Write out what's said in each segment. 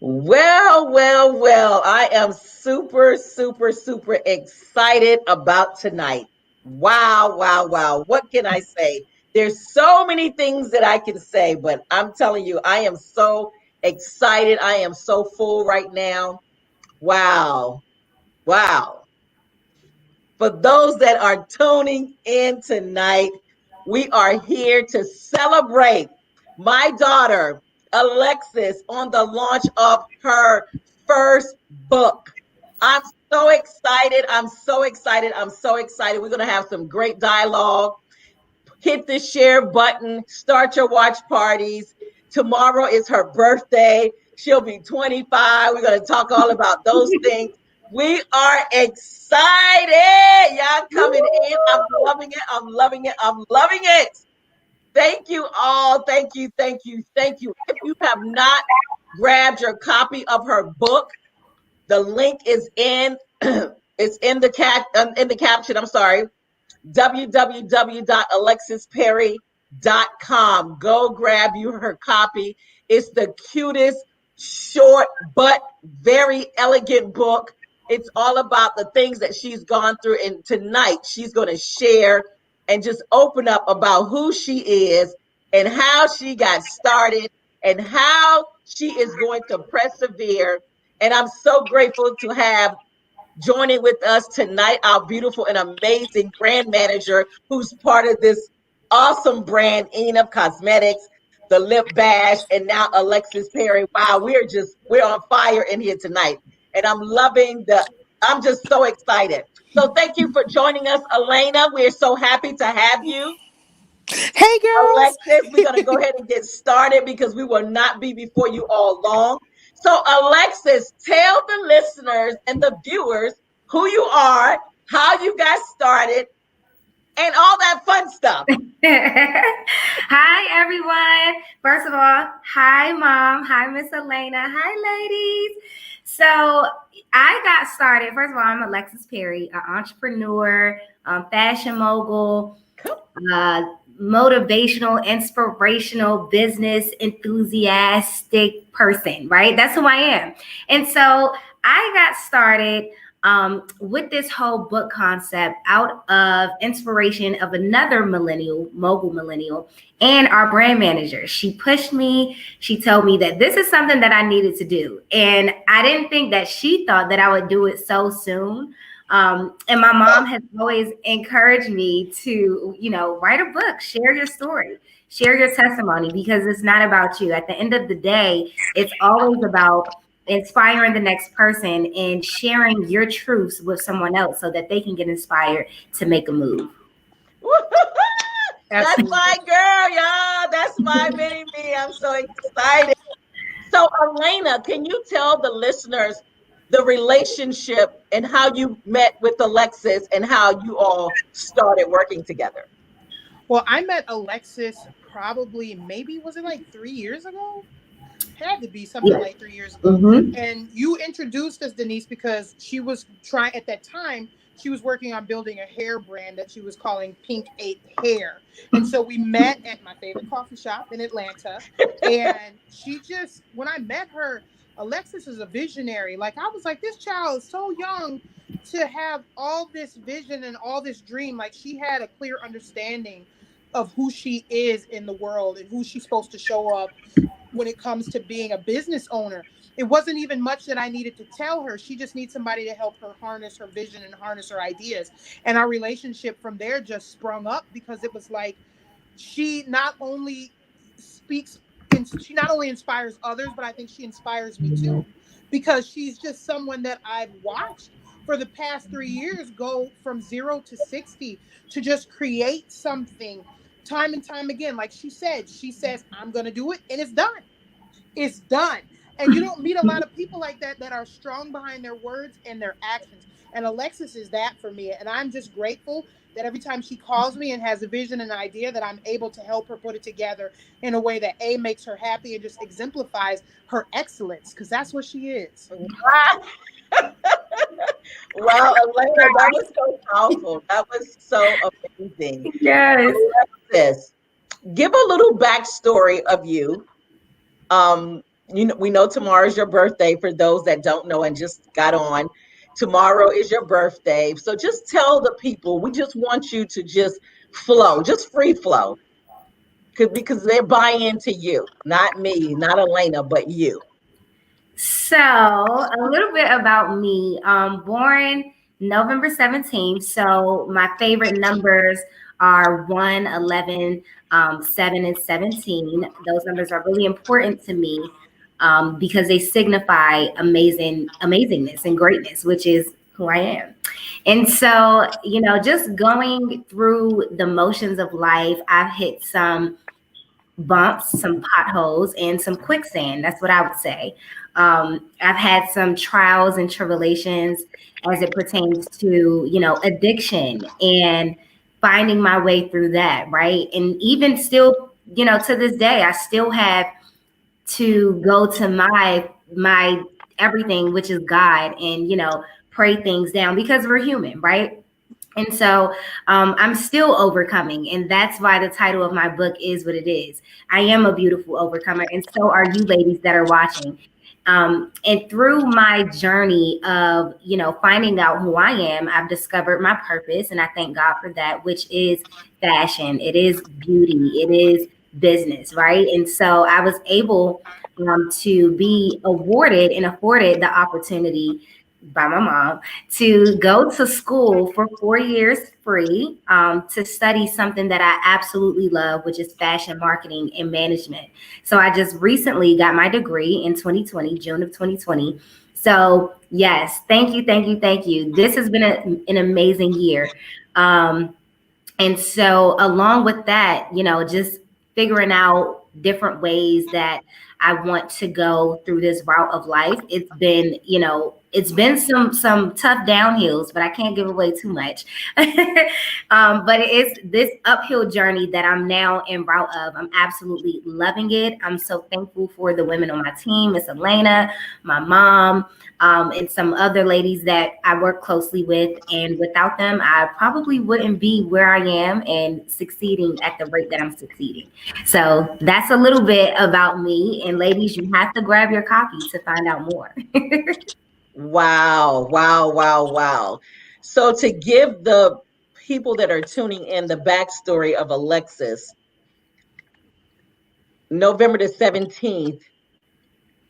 Well. I am super excited about tonight. Wow. What can I say? There's so many things that I can say, but I'm telling you, I am so excited. I am so full right now. Wow. Wow. For those that are tuning in tonight, we are here to celebrate my daughter, Alexis, on the launch of her first book. I'm so excited. We're going to have some great dialogue. Hit the share button, start your watch parties. Tomorrow is her birthday. She'll be 25. We're going to talk all about those things. We are excited. Y'all coming in. I'm loving it. I'm loving it. Thank you all. Thank you. If you have not grabbed your copy of her book, the link is in it's in the caption. I'm sorry, www.alexisperry.com. Go grab you her copy. It's the cutest, short, but very elegant book. It's all about the things that she's gone through. And tonight she's going to share and just open up about who she is and how she got started and how she is going to persevere. And I'm so grateful to have joining with us tonight, our beautiful and amazing brand manager who's part of this awesome brand, Enough Cosmetics, the Lip Bash, and now Alexis Perry. Wow, we're on fire in here tonight. And I'm just so excited. So thank you for joining us, Elena. We're so happy to have you. Hey girls. Alexis, we're going to go ahead and get started because we will not be before you all long. So, Alexis, tell the listeners and the viewers who you are, how you got started, and all that fun stuff. Hi, everyone. First of all, hi, Mom. Hi, Miss Elena. Hi, ladies. So I got started. First of all, I'm Alexis Perry, an entrepreneur, fashion mogul, uh, motivational, inspirational, business enthusiastic person, right? That's who I am. And so I got started with this whole book concept out of inspiration of another millennial, mogul millennial, and our brand manager. She pushed me. She told me that this is something that I needed to do. And I didn't think that she thought that I would do it so soon. And my mom has always encouraged me to, write a book, share your story, share your testimony, because it's not about you. At the end of the day, it's always about inspiring the next person and sharing your truths with someone else so that they can get inspired to make a move. That's my girl, y'all. That's my mini me. I'm so excited. So, Elena, can you tell the listeners the relationship and how you met with Alexis and how you all started working together? Well, I met Alexis probably maybe was it like 3 years ago? Had to be something Yeah. like 3 years ago. Mm-hmm. And you introduced us, Denise, because she was trying at that time. She was working on building a hair brand that she was calling Pink 8 Hair. And so we met at my favorite coffee shop in Atlanta. And she just, when I met her, Alexis is a visionary. Like, I was like, this child is so young to have all this vision and all this dream. Like, she had a clear understanding of who she is in the world and who she's supposed to show up when it comes to being a business owner. It wasn't even much that I needed to tell her. She just needs somebody to help her harness her vision and harness her ideas. And our relationship from there just sprung up because it was like she not only speaks and she not only inspires others, but I think she inspires me too. Because she's just someone that I've watched for the past 3 years go from 0 to 60 to just create something time and time again. Like she said, she says, I'm going to do it, and it's done. It's done. And you don't meet a lot of people like that that are strong behind their words and their actions. And Alexis is that for me. And I'm just grateful that every time she calls me and has a vision and an idea, that I'm able to help her put it together in a way that A, makes her happy and just exemplifies her excellence, because that's what she is. Wow, Elena, that was so powerful. That was so amazing. Yes. Alexis, give a little backstory of you. we know tomorrow's your birthday for those that don't know and just got on. Tomorrow is your birthday. So just tell the people, we just want you to just flow, just free flow. Because they're buying into you, not me, not Elena, but you. So, a little bit about me. Born November 17th. So, my favorite numbers are 1, 11, 7, and 17. Those numbers are really important to me because they signify amazingness and greatness, which is who I am. And so, just going through the motions of life, I've hit some bumps, some potholes, and some quicksand. That's what I would say. I've had some trials and tribulations as it pertains to, addiction and finding my way through that, right? And even still, to this day, I still have to go to my everything, which is God, and pray things down because we're human, right? And so I'm still overcoming. And that's why the title of my book is what it is. I am a beautiful overcomer. And so are you ladies that are watching. And through my journey of, finding out who I am, I've discovered my purpose. And I thank God for that, which is fashion. It is beauty. It is business, right? And so I was able to be awarded and afforded the opportunity by my mom to go to school for 4 years free to study something that I absolutely love, which is fashion marketing and management. So I just recently got my degree in 2020, June of 2020. So yes, thank you, thank you, thank you. This has been an amazing year. And so along with that, just figuring out different ways that I want to go through this route of life. It's been some tough downhills, but I can't give away too much. But it is this uphill journey that I'm now en route of. I'm absolutely loving it. I'm so thankful for the women on my team, Miss Elena, my mom, and some other ladies that I work closely with. And without them, I probably wouldn't be where I am and succeeding at the rate that I'm succeeding. So that's a little bit about me. And ladies, you have to grab your copy to find out more. Wow, wow, wow, wow. So to give the people that are tuning in the backstory of Alexis, November the 17th,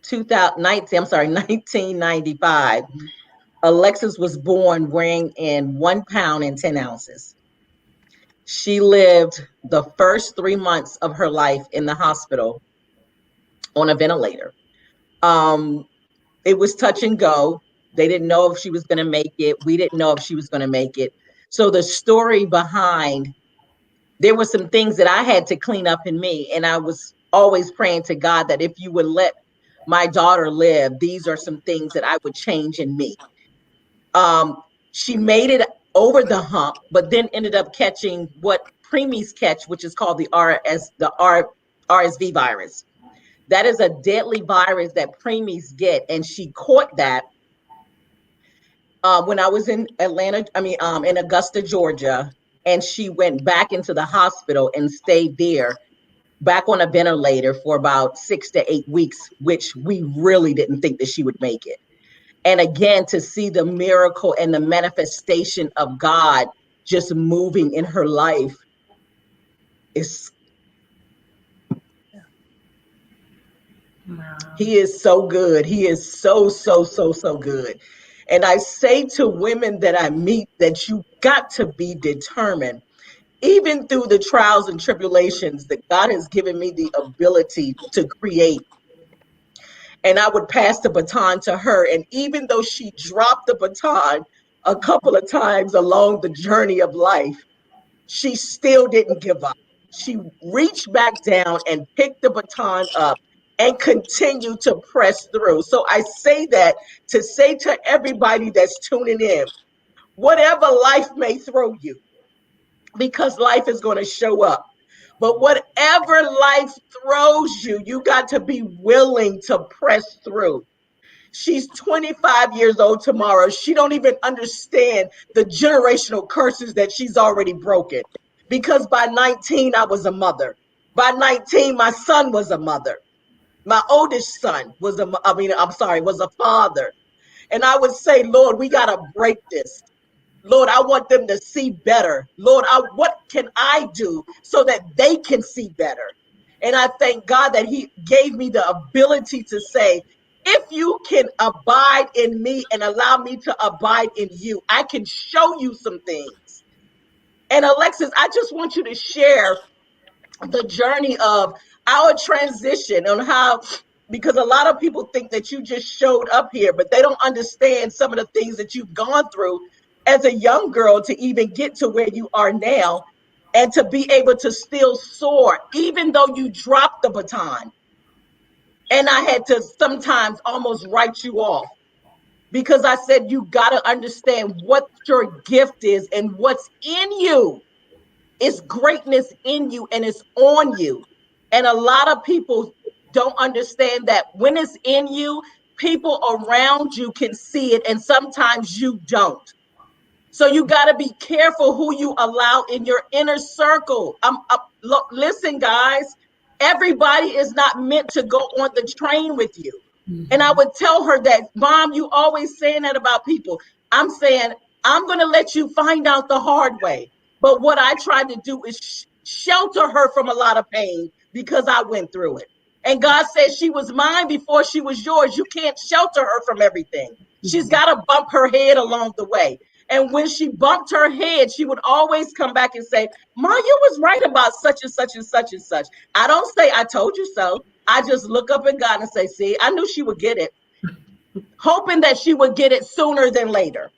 2019, I'm sorry, 1995, Alexis was born weighing in 1 pound and 10 ounces. She lived the first 3 months of her life in the hospital on a ventilator. It was touch and go. They didn't know if she was going to make it. We didn't know if she was going to make it. So the story behind, there were some things that I had to clean up in me. And I was always praying to God that if you would let my daughter live, these are some things that I would change in me. She made it over the hump, but then ended up catching what preemies catch, which is called the RSV virus. That is a deadly virus that preemies get, and she caught that when I was in in Augusta, Georgia, and she went back into the hospital and stayed there, back on a ventilator for about 6 to 8 weeks, which we really didn't think that she would make it. And again, to see the miracle and the manifestation of God just moving in her life is. Wow. He is so good. He is so, so, so, so good. And I say to women that I meet that you got to be determined, even through the trials and tribulations that God has given me the ability to create. And I would pass the baton to her. And even though she dropped the baton a couple of times along the journey of life, she still didn't give up. She reached back down and picked the baton up and continued to press through. So I say that to say to everybody that's tuning in, whatever life may throw you, because life is going to show up. But whatever life throws you, you got to be willing to press through. She's 25 years old tomorrow. She don't even understand the generational curses that she's already broken. Because by 19, I was a mother. By 19, my son was a mother. My oldest son was a father. And I would say, Lord, we got to break this. Lord, I want them to see better. Lord, what can I do so that they can see better? And I thank God that He gave me the ability to say, if you can abide in me and allow me to abide in you, I can show you some things. And Alexis, I just want you to share the journey of our transition on how, because a lot of people think that you just showed up here, but they don't understand some of the things that you've gone through as a young girl to even get to where you are now, and to be able to still soar even though you dropped the baton. And I had to sometimes almost write you off, because I said you got to understand what your gift is and what's in you. It's greatness in you and it's on you. And a lot of people don't understand that when it's in you, people around you can see it, and sometimes you don't. So you got to be careful who you allow in your inner circle. Look, listen, guys, everybody is not meant to go on the train with you. And I would tell her that, Mom, you always saying that about people. I'm saying, I'm going to let you find out the hard way. But what I tried to do is shelter her from a lot of pain because I went through it. And God said she was mine before she was yours. You can't shelter her from everything. She's got to bump her head along the way. And when she bumped her head, she would always come back and say, Ma, you was right about such and such and such and such. I don't say I told you so. I just look up at God and say, see, I knew she would get it, hoping that she would get it sooner than later.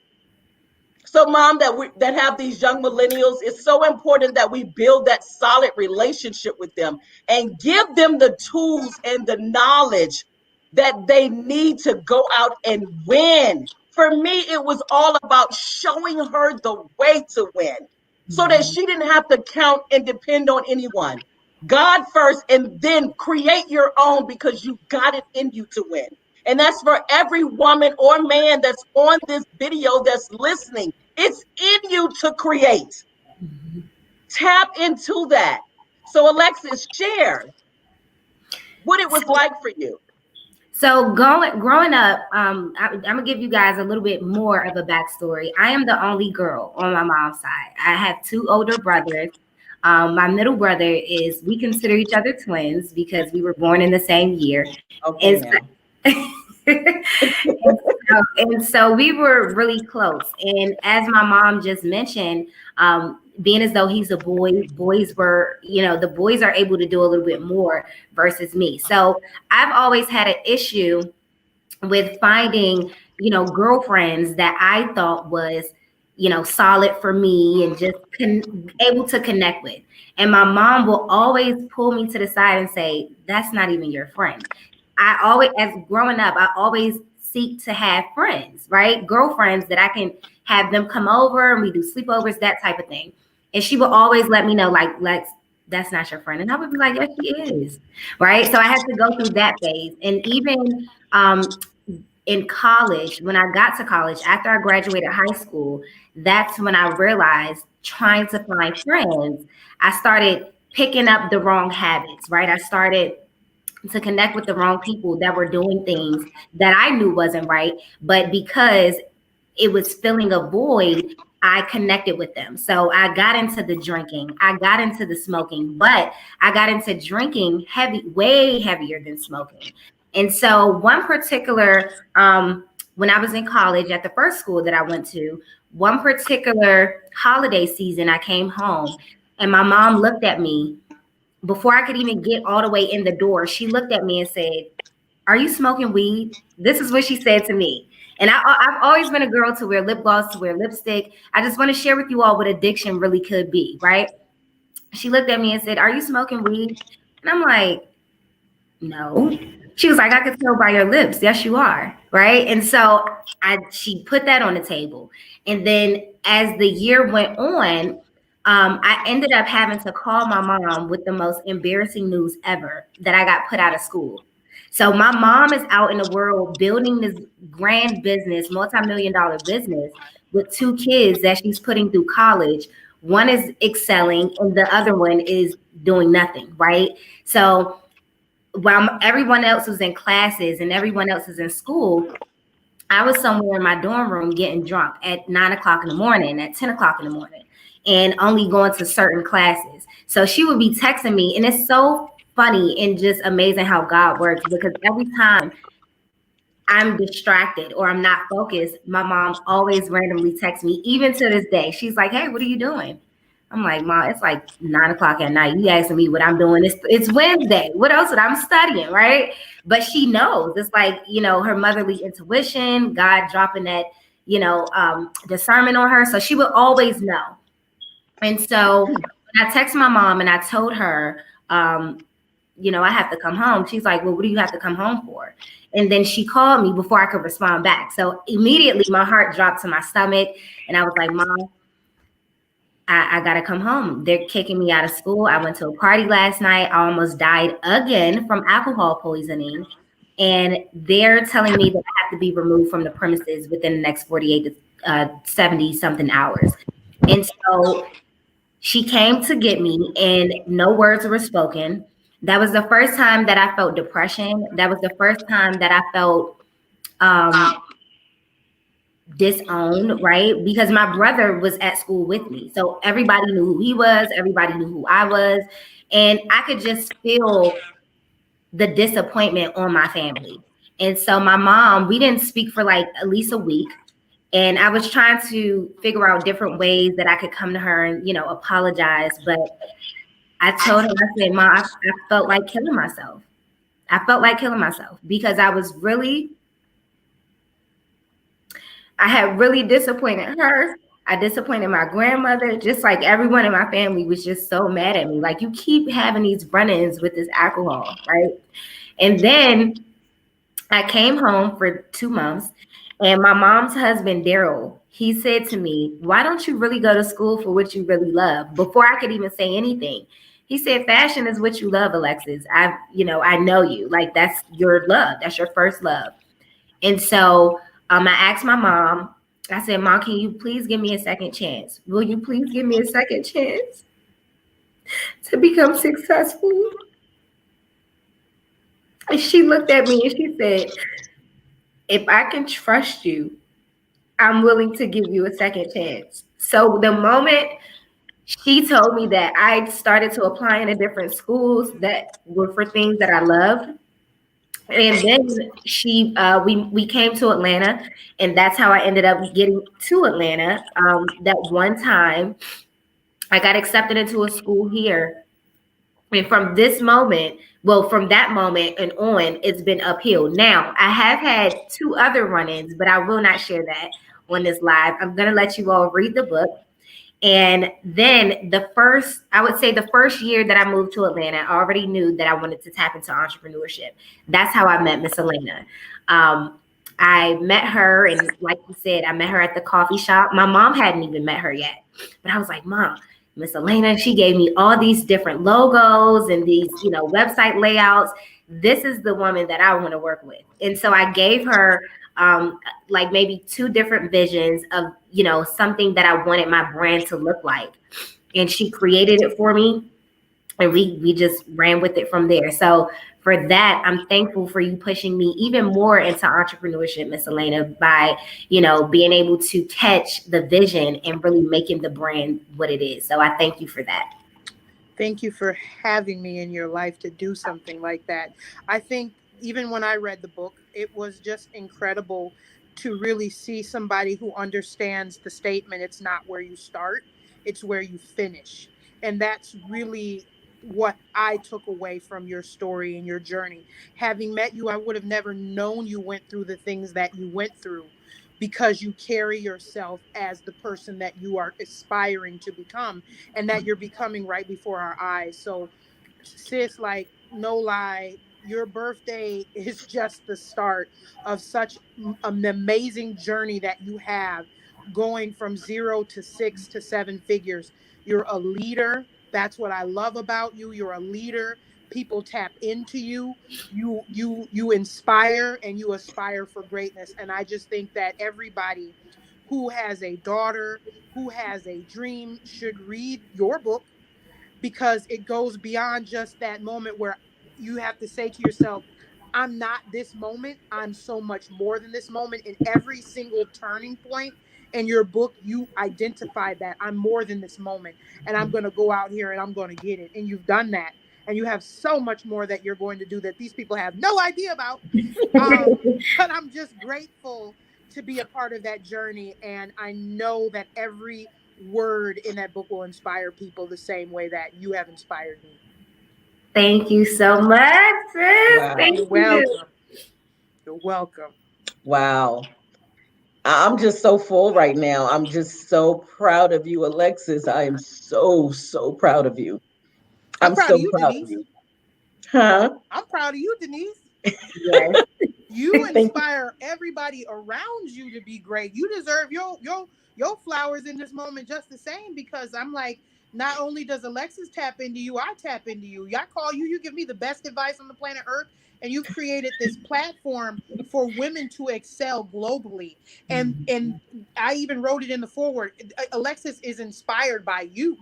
So, Mom, that have these young millennials, it's so important that we build that solid relationship with them and give them the tools and the knowledge that they need to go out and win. For me, it was all about showing her the way to win, so that she didn't have to count and depend on anyone. God first, and then create your own, because you got it in you to win. And that's for every woman or man that's on this video that's listening. It's in you to create. Tap into that. So, Alexis, share what it was like for you. So growing up, I'm gonna give you guys a little bit more of a backstory. I am the only girl on my mom's side. I have two older brothers. My middle brother we consider each other twins because we were born in the same year. Okay, And so we were really close. And as my mom just mentioned, being as though he's a boy, the boys are able to do a little bit more versus me. So I've always had an issue with finding, girlfriends that I thought was, solid for me and just able to connect with. And my mom will always pull me to the side and say, that's not even your friend. As growing up, I always seek to have friends, right? Girlfriends that I can have them come over and we do sleepovers, that type of thing. And she will always let me know, like, Lex, that's not your friend. And I would be like, yes, she is, right? So I had to go through that phase. And even in college, when I got to college, after I graduated high school, that's when I realized trying to find friends, I started picking up the wrong habits, right? I started to connect with the wrong people that were doing things that I knew wasn't right, but because it was filling a void, I connected with them. So I got into the drinking, I got into the smoking, but I got into drinking way heavier than smoking. And so one particular, when I was in college at the first school that I went to, one particular holiday season, I came home and my mom looked at me. Before I could even get all the way in the door, she looked at me and said, are you smoking weed? This is what she said to me. And I've always been a girl to wear lip gloss, to wear lipstick. I just want to share with you all what addiction really could be, right? She looked at me and said, are you smoking weed? And I'm like, no. She was like, I could tell by your lips. Yes, you are. Right. And so she put that on the table. And then as the year went on, I ended up having to call my mom with the most embarrassing news ever, that I got put out of school. So my mom is out in the world building this grand business, multi-million-dollar business with two kids that she's putting through college. One is excelling and the other one is doing nothing, right? So while everyone else was in classes and everyone else is in school, I was somewhere in my dorm room getting drunk at 9 o'clock in the morning, at 10 o'clock in the morning, and only going to certain classes. So she would be texting me, and it's so funny and just amazing how God works, because every time I'm distracted or I'm not focused, my mom always randomly texts me, even to this day. She's like, "Hey, what are you doing?" I'm like, "Mom, it's like 9 o'clock at night. You asking me what I'm doing? It's Wednesday. What else would I'm studying, right?" But she knows. It's like, her motherly intuition, God dropping that, discernment on her. So she would always know. And so when I text my mom and I told her, I have to come home. She's like, "Well, what do you have to come home for?" And then she called me before I could respond back. So immediately my heart dropped to my stomach. And I was like, "Mom, I got to come home. They're kicking me out of school. I went to a party last night. I almost died again from alcohol poisoning. And they're telling me that I have to be removed from the premises within the next 48 to 70 something hours." And so she came to get me, and no words were spoken. That was the first time that I felt depression. That was the first time that I felt um, disowned, right? Because my brother was at school with me. So everybody knew who he was, everybody knew who I was. And I could just feel the disappointment on my family. And so my mom, we didn't speak for like at least a week. And I was trying to figure out different ways that I could come to her and, apologize. But I told her, I said, "Mom, I felt like killing myself. I felt like killing myself because I had really disappointed her. I disappointed my grandmother, just like everyone in my family was just so mad at me. Like, you keep having these run-ins with this alcohol, right?" And then I came home for 2 months, and my mom's husband, Daryl, he said to me, "Why don't you really go to school for what you really love?" Before I could even say anything, he said, "Fashion is what you love, Alexis. I know you. Like, that's your love. That's your first love." And so I asked my mom, I said, "Mom, can you please give me a second chance? Will you please give me a second chance to become successful?" And she looked at me and she said, "If I can trust you, I'm willing to give you a second chance." So the moment she told me that, I started to apply in different schools that were for things that I loved. And then we came to Atlanta, and that's how I ended up getting to Atlanta. That one time I got accepted into a school here. And from from that moment and on, it's been uphill. Now, I have had two other run-ins, but I will not share that on this live. I'm going to let you all read the book. And then I would say the first year that I moved to Atlanta, I already knew that I wanted to tap into entrepreneurship. That's how I met Miss Elena. Um, I met her, and like you said, I met her at the coffee shop. My mom hadn't even met her yet, but I was like, "Mom, Miss Elena, she gave me all these different logos and these, website layouts. This is the woman that I want to work with." And so I gave her like maybe two different visions of, something that I wanted my brand to look like. And she created it for me, and we just ran with it from there. So for that, I'm thankful for you pushing me even more into entrepreneurship, Miss Elena, by, being able to catch the vision and really making the brand what it is. So I thank you for that. Thank you for having me in your life to do something like that. I think even when I read the book, it was just incredible to really see somebody who understands the statement, "It's not where you start, it's where you finish." And that's really what I took away from your story and your journey. Having met you, I would have never known you went through the things that you went through, because you carry yourself as the person that you are aspiring to become and that you're becoming right before our eyes. So, sis, like, no lie, your birthday is just the start of such an amazing journey that you have, going from 0 to 6 to 7 figures. You're a leader. That's what I love about you. You're a leader. People tap into you. You inspire, and you aspire for greatness. And I just think that everybody who has a daughter, who has a dream, should read your book, because it goes beyond just that moment where you have to say to yourself, I'm not this moment. I'm so much more than this moment. In every single turning point in your book, you identify that I'm more than this moment. And I'm going to go out here and I'm going to get it. And you've done that. And you have so much more that you're going to do that these people have no idea about. But I'm just grateful to be a part of that journey. And I know that every word in that book will inspire people the same way that you have inspired me. Thank you so much, sis. Wow. Thank You're you. welcome. You're welcome. Wow. I'm just so full right now. I'm just so proud of you, Alexis. I am so, so proud of you. I'm I'm proud of so you, proud of Denise. you. Huh? I'm proud of you, Denise. Yes. You Thank you. inspire everybody around you to be great. You deserve your flowers in this moment just the same, because I'm like, not only does Alexis tap into you, I tap into you. I call you, you give me the best advice on the planet Earth, and you've created this platform for women to excel globally. And I even wrote it in the foreword. Alexis is inspired by you.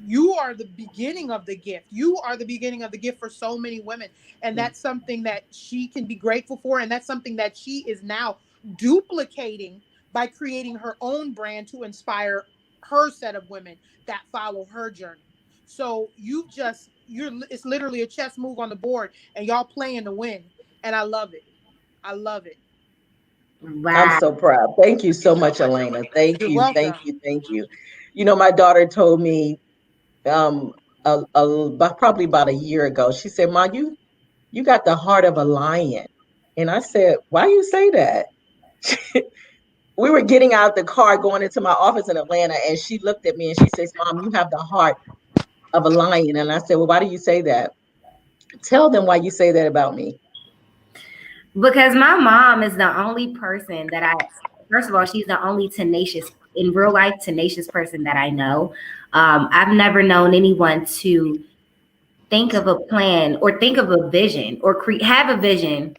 You are the beginning of the gift. You are the beginning of the gift for so many women. And that's something that she can be grateful for. And that's something that she is now duplicating by creating her own brand to inspire her set of women that follow her journey. So it's literally a chess move on the board and y'all playing to win. And I love it. I love it. I'm Wow. so proud. Thank you so much, Elena. Thank You're you. Thank welcome. you. Thank you. You know, my daughter told me um probably about a year ago. She said, "Ma, you got the heart of a lion." And I said, "Why you say that?" We were getting out the car going into my office in Atlanta, and she looked at me and she says, "Mom, you have the heart of a lion." And I said, "Well, why do you say that?" Tell them why you say that about me. Because my mom is the only person that first of all, she's the only tenacious, in real life, tenacious person that I know. I've never known anyone to think of a plan or think of a vision or have a vision,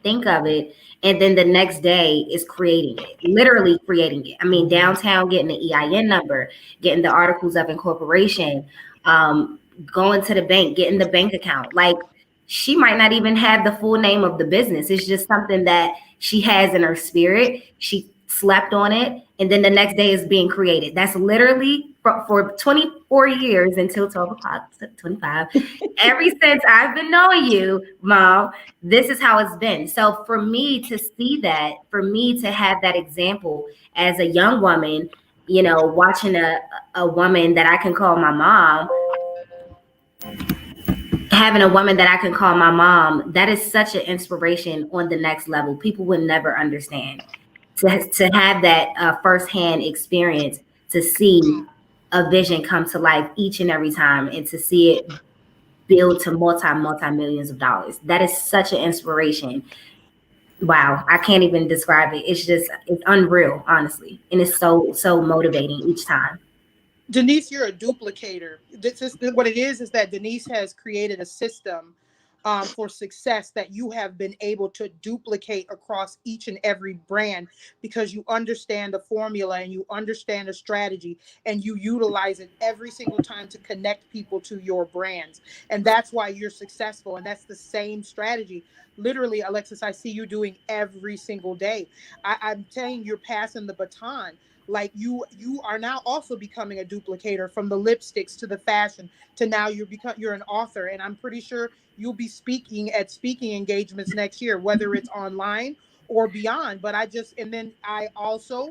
think of it, and then the next day is creating it, literally creating it. I mean, downtown, getting the EIN number, getting the articles of incorporation, going to the bank, getting the bank account. Like, she might not even have the full name of the business. It's just something that she has in her spirit. She slept on it, and then the next day is being created. That's literally for 24 years until 12 o'clock, 25. Ever since I've been knowing you, Mom, this is how it's been. So for me to see that, for me to have that example as a young woman, watching a woman that I can call my mom, having a woman that I can call my mom, that is such an inspiration on the next level. People would never understand. To have that firsthand experience, to see a vision come to life each and every time, and to see it build to multi millions of dollars. That is such an inspiration. Wow, I can't even describe it. It's unreal, honestly, and it's so motivating each time. Denise, you're a duplicator. This is what it is that Denise has created a system for success that you have been able to duplicate across each and every brand, because you understand the formula and you understand the strategy and you utilize it every single time to connect people to your brands. And that's why you're successful. And that's the same strategy. Literally, Alexis, I see you doing every single day. I'm saying you're passing the baton. Like, you are now also becoming a duplicator, from the lipsticks to the fashion to now you're an author, and I'm pretty sure you'll be speaking at speaking engagements next year, whether it's online or beyond. But and then I also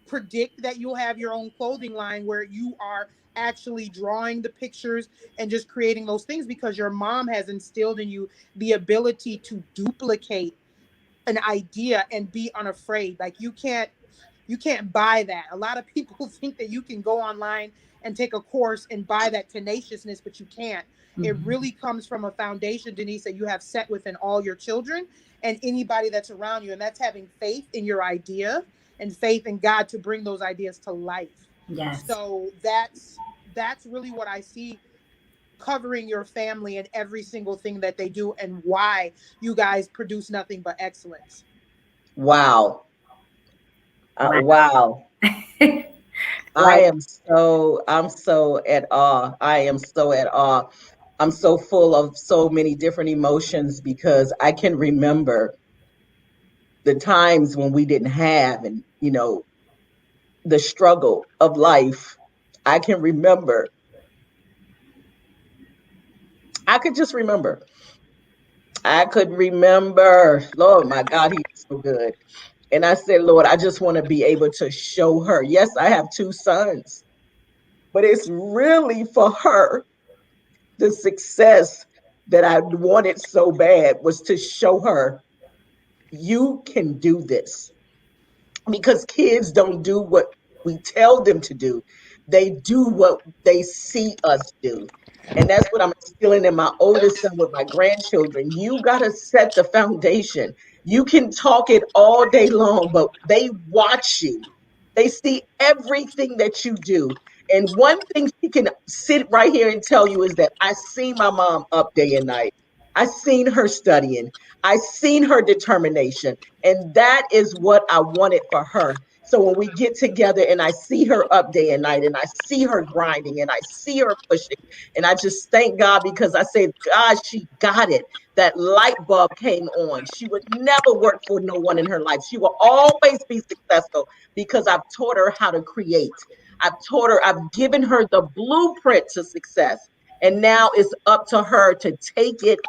predict that you'll have your own clothing line where you are actually drawing the pictures and just creating those things, because your mom has instilled in you the ability to duplicate an idea and be unafraid. Like, you can't buy that. A lot of people think that you can go online and take a course and buy that tenaciousness, but you can't. It Mhm. really comes from a foundation, Denise, that you have set within all your children and anybody that's around you. And that's having faith in your idea and faith in God to bring those ideas to life. Yes. So that's really what I see covering your family and every single thing that they do, and why you guys produce nothing but excellence. Wow. Wow. Wow. Like, I'm so at awe. I am so at awe. I'm so full of so many different emotions because I can remember the times when we didn't have, and the struggle of life. I can remember. I could just remember. I could remember. Lord, my God, He is so good. And I said, Lord, I just want to be able to show her. Yes, I have two sons, but it's really for her. The success that I wanted so bad was to show her, you can do this, because kids don't do what we tell them to do. They do what they see us do. And that's what I'm instilling in my oldest son with my grandchildren. You got to set the foundation. You can talk it all day long, but they watch you. They see everything that you do. And one thing she can sit right here and tell you is that I see my mom up day and night. I seen her studying. I seen her determination. And that is what I wanted for her. So when we get together and I see her up day and night and I see her grinding and I see her pushing, and I just thank God, because I said, God, she got it. That light bulb came on. She would never work for no one in her life. She will always be successful because I've taught her how to create. I've taught her, I've given her the blueprint to success. And now it's up to her to take it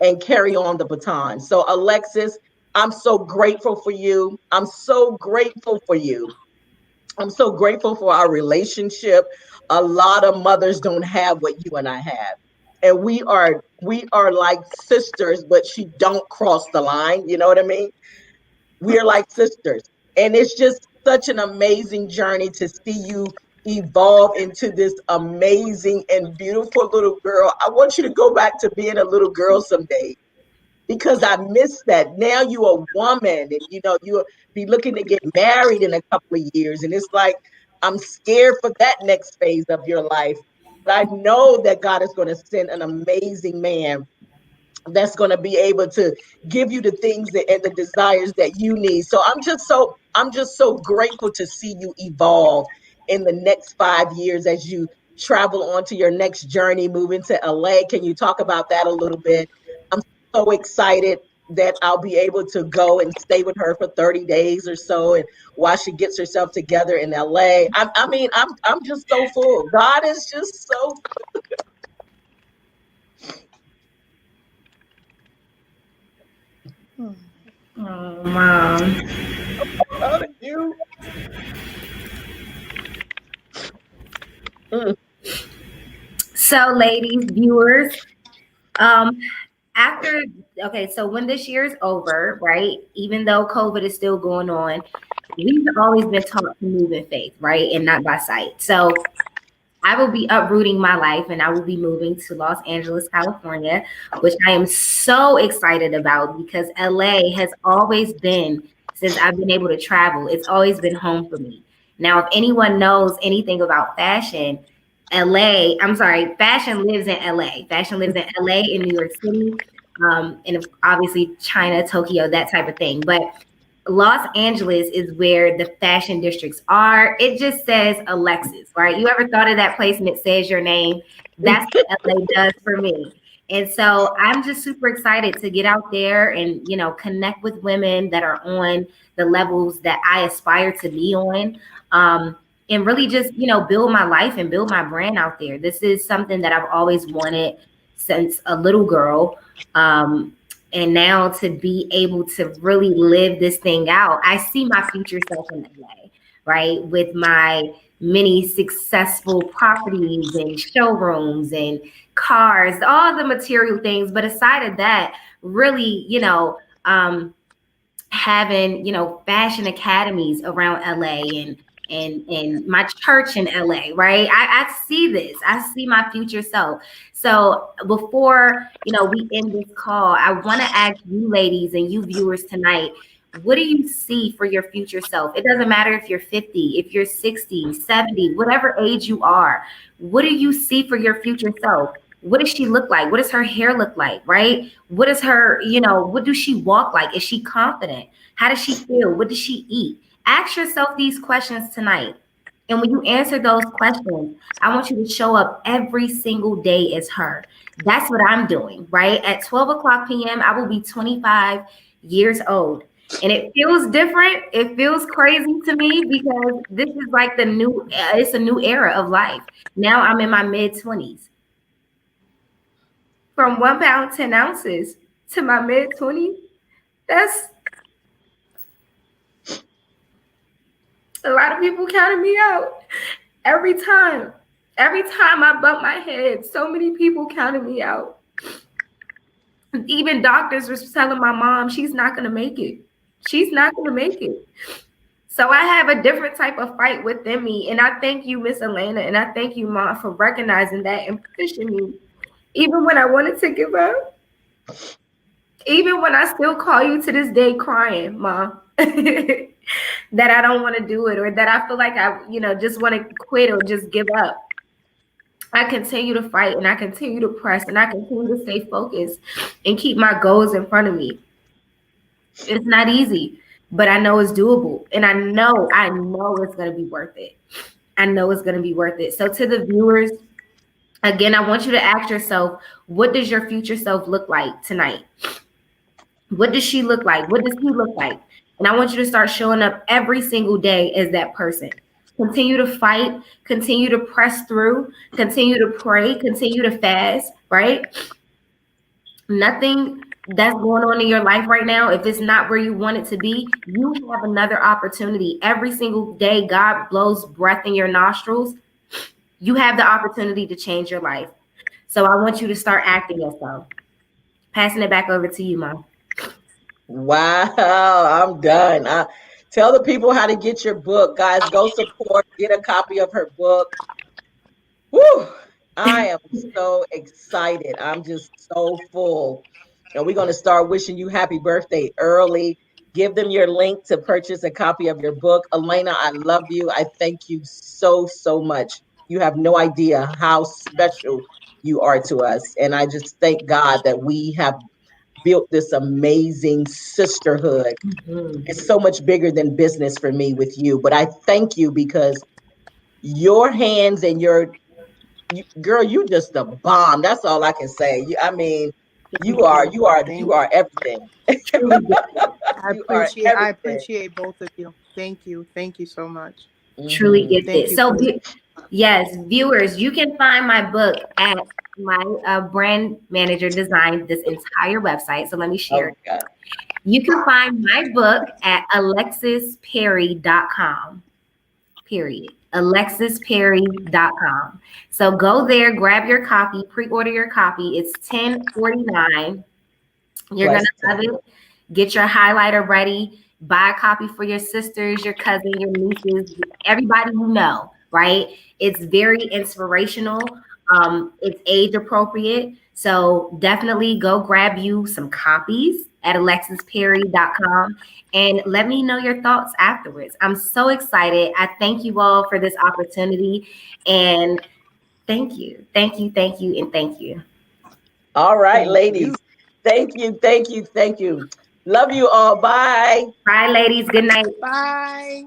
and carry on the baton. So, Alexis, I'm so grateful for you. I'm so grateful for you. I'm so grateful for our relationship. A lot of mothers don't have what you and I have. And we are like sisters, but she don't cross the line. You know what I mean? We are like sisters. And it's just such an amazing journey to see you evolve into this amazing and beautiful little girl. I want you to go back to being a little girl someday, because I miss that. Now you're a woman, and you'll be looking to get married in a couple of years. And it's like, I'm scared for that next phase of your life. But I know that God is going to send an amazing man that's going to be able to give you the things and the desires that you need. So I'm just so grateful to see you evolve in the next 5 years as you travel on to your next journey, moving to LA. Can you talk about that a little bit? I'm so excited that I'll be able to go and stay with her for 30 days or so, and while she gets herself together in LA. I'm just so full. God is just so Oh, mom. proud of you. Mm. So, ladies, viewers, um, after okay, so when this year is over, right? Even though COVID is still going on, we've always been taught to move in faith, right, and not by sight. So I will be uprooting my life and I will be moving to Los Angeles, California, which I am so excited about because LA has always been, since I've been able to travel, it's always been home for me. Now, if anyone knows anything about fashion, I'm sorry, fashion lives in LA. Fashion lives in LA, in New York City, and obviously China, Tokyo, that type of thing. But Los Angeles is where the fashion districts are. It just says Alexis, right? You ever thought of that place and it says your name? That's what LA does for me. And so I'm just super excited to get out there and, connect with women that are on the levels that I aspire to be on. And really just, build my life and build my brand out there. This is something that I've always wanted since a little girl. And now to be able to really live this thing out, I see my future self in LA, right? With my many successful properties and showrooms and cars, all the material things. But aside of that, really, having, fashion academies around LA and my church in LA, right? I see this. I see my future self. So before, we end this call, I want to ask you ladies and you viewers tonight, what do you see for your future self? It doesn't matter if you're 50, if you're 60, 70, whatever age you are. What do you see for your future self? What does she look like? What does her hair look like, right? What is her, what does she walk like? Is she confident? How does she feel? What does she eat? Ask yourself these questions tonight. And when you answer those questions, I want you to show up every single day as her. That's what I'm doing, right? At 12 o'clock p.m., I will be 25 years old. And it feels different. It feels crazy to me because this is like it's a new era of life. Now I'm in my mid 20s. From 1 pound, 10 ounces to my mid 20s, that's a lot of people counting me out every time. Every time I bump my head, so many people counted me out. Even doctors were telling my mom she's not going to make it. She's not going to make it. So I have a different type of fight within me. And I thank you, Miss Elena, and I thank you, Mom, for recognizing that and pushing me. Even when I wanted to give up. Even when I still call you to this day crying, Mom, that I don't want to do it or that I feel like I, just want to quit or just give up. I continue to fight and I continue to press and I continue to stay focused and keep my goals in front of me. It's not easy, but I know it's doable. And I know it's going to be worth it. I know it's going to be worth it. So to the viewers, again, I want you to ask yourself, what does your future self look like tonight? What does she look like? What does he look like? And I want you to start showing up every single day as that person. Continue to fight, continue to press through, continue to pray, continue to fast, right? Nothing that's going on in your life right now, if it's not where you want it to be, you have another opportunity. Every single day, God blows breath in your nostrils. You have the opportunity to change your life. So I want you to start acting yourself. Passing it back over to you, Mom. Wow, I'm done. Tell the people how to get your book, guys. Go support, get a copy of her book. Woo! I am so excited. I'm just so full. And we're going to start wishing you happy birthday early. Give them your link to purchase a copy of your book. Elena, I love you. I thank you so, so much. You have no idea how special you are to us. And I just thank God that we have built this amazing sisterhood. Mm-hmm. It's so much bigger than business for me with you. But I thank you because your hands and girl, you just a bomb. That's all I can say. I mean, you are everything. Truly, You are I everything. appreciate both of you. Thank you so much. Truly Mm-hmm. gets Thank it. you So, for yes, viewers, you can find my book at my brand manager designed this entire website. So let me share Oh it. God. You can find my book at alexisperry.com. Period. alexisperry.com. So go there, grab your copy, pre-order your copy. It's $10.49. You're gonna Plus love it. Get your highlighter ready. Buy a copy for your sisters, your cousin, your nieces, everybody you know, right? It's very inspirational. It's age appropriate. So definitely go grab you some copies at alexisperry.com and let me know your thoughts afterwards. I'm so excited. I thank you all for this opportunity and thank you, and thank you. all right, thank you. ladies. Thank you, thank you, thank you. Love you all. Bye. Bye, ladies. Good night. Bye.